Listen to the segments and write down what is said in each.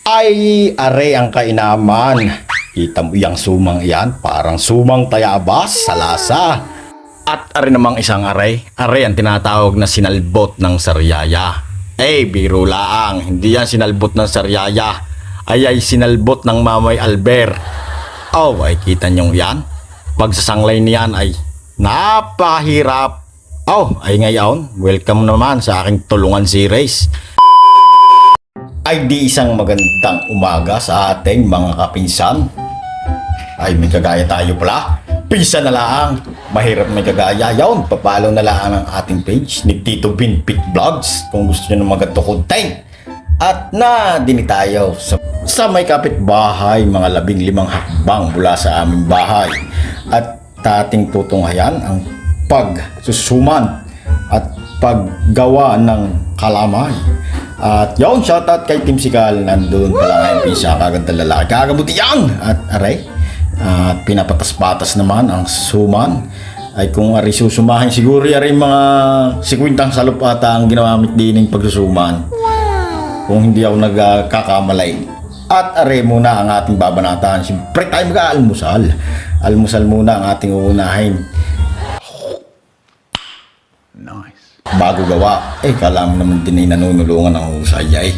Ay, are ang kainaman. Kita mo yung sumang iyan, parang sumang tayabas sa lasa. At are namang isang are ang tinatawag na sinalbot ng saryaya. Biro laang, hindi yan sinalbot ng saryaya. Ay sinalbot ng Mamay Albert. Ay kita nyo yan. Pagsasanglay niyan ay napakahirap. Ay ngayon, welcome naman sa aking tulungan series. Ay di isang magandang umaga sa ating mga kapinsan. Ay may kagaya tayo pala. Pinsan na lang. Mahirap may kagaya. Yawn, papalo na lang ang ating page ni Tito Binpit Vlogs kung gusto nyo ng magandang content. At na din tayo sa may kapitbahay, mga 15 hakbang mula sa aming bahay. At ating tutunghayan ang pagsusuman at paggawa ng kalamay. At yun, shoutout kay Team Sikal. Nandun pala ngayon pinsa, kagandang lalaki, kagabutiyang. At aray, at pinapatas-patas naman ang suman. Ay kung ari susumahin siguro ari mga 50 salop ata ang ginamit din ng pagsusuman. Kung hindi ako nagkakamalay. At are muna ang ating babanatan. Siyempre tayo mag-aalmusal. Almusal muna ang ating uunahin. Nice. Bago gawa, kala mo naman din ay nanunulungan ng husay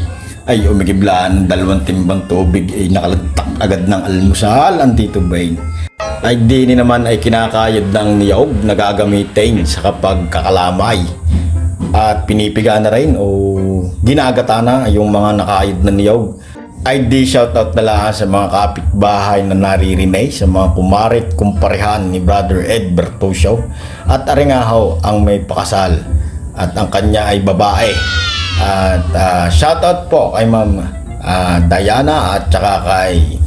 ay umigiblaan ng 2 timbang tubig ay nakalagtak agad ng almusal ang Tito Bain. Ay di naman ay kinakayod ng niyog na gagamitin sa kapag kakalamay. At pinipiga na rin o ginagata na yung mga nakayod na niyog. Ay di shoutout na lang sa mga kapitbahay na naririnig, sa mga kumarit kumparehan ni Brother Ed Bertosio. At aringahaw ang may pakasal at ang kanya ay babae. At shoutout po kay Ma'am Diana at saka kay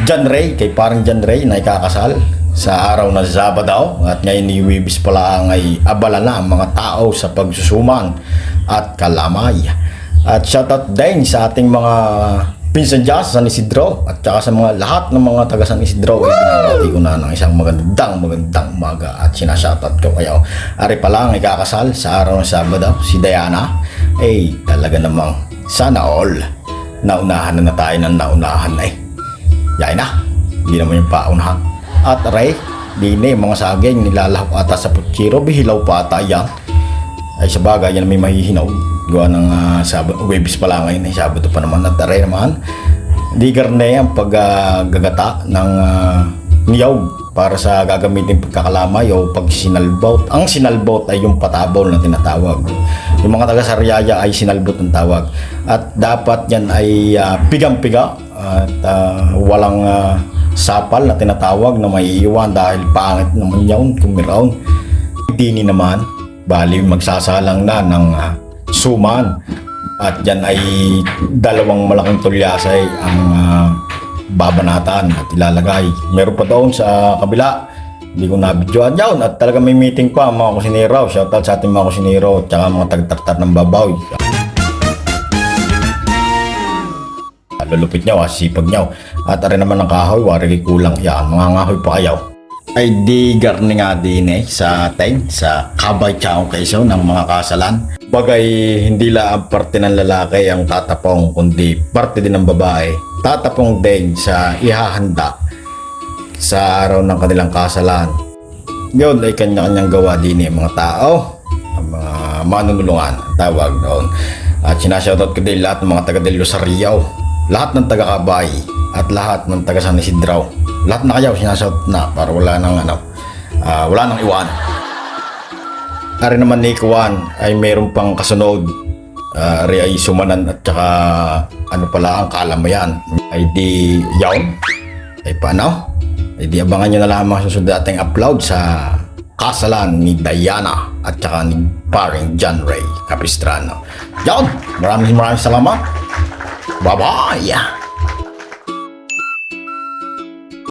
John Ray, kay parang John Ray na ikakasal sa araw na Sabado. At ngayon ni Wibis pala ay abala na ang mga tao sa pagsusuman at kalamay. At shoutout din sa ating mga pinsan dyan sa San Isidro at saka sa mga lahat ng mga taga San Isidro. Binabati ko na ng isang magandang umaga at sinashoutout ko kayo. Ari pa lang ikakasal sa araw ng Sabado si Diana. Talaga namang sana all naunahan na tayo ng naunahan Yan na, hindi naman yung paunahan. At aray, di na yung mga saging nilalahok ata sa putsiro, bihilaw pa ata yan. Ay sa bagay, yan may mahihinaw. Gawa ng Webis pa lang ngayon, Sabado pa naman. At aray naman, di garne ang paggagata ng niyog para sa gagamitin pagkakalamay o pagsinalbot. Ang sinalbot ay yung patabol na tinatawag. Yung mga taga-Sariaya ay sinalbot ang tawag. At dapat yan ay pigang-piga at walang sapal na tinatawag na may iiwan dahil pangit naman yun kung meron. Dini naman, bali magsasalang na ng suman. At yan ay 2 malaking tulyasay ang babanatan at ilalagay. Meron pa doon sa kabila, hindi ko nabidyoan yun. At talaga may meeting pa mga kusinero. Shoutout sa ating mga kusinero at saka mga tagtartar ng babaw. Lulupit nyo, sipag nyo. At arin naman ng kahoy, wari kulang yan. Mga ngahoy pa kayo. Ay di garni nga din sa atin, sa Kabay Chaong Quezon ng mga kasalan. Bagay hindi lang parte ng lalaki ang tatapong, kundi parte din ng babae. Tatapong din sa ihahanda sa araw ng kanilang kasalan. Yun ay kanya-kanyang gawa din mga tao, ang mga manunulungan, tawag doon. At sinashoutout ko din lahat ng mga taga Del Rosario, lahat ng taga Kabay at lahat ng taga San Isidro. Lahat na kayo sinashoutout na para wala nang wala nang iwan. Ari naman ni Kuwan ay mayroon pang kasunod. Ari ay sumanan at saka ano pala ang kalamayan. Ay di yawn. Ay paano? Ay di abangan nyo na lamang susunod ating upload sa kasalan ni Diana at saka ni paring John Ray Capistrano. Yawn! Maraming salamat. Bye-bye!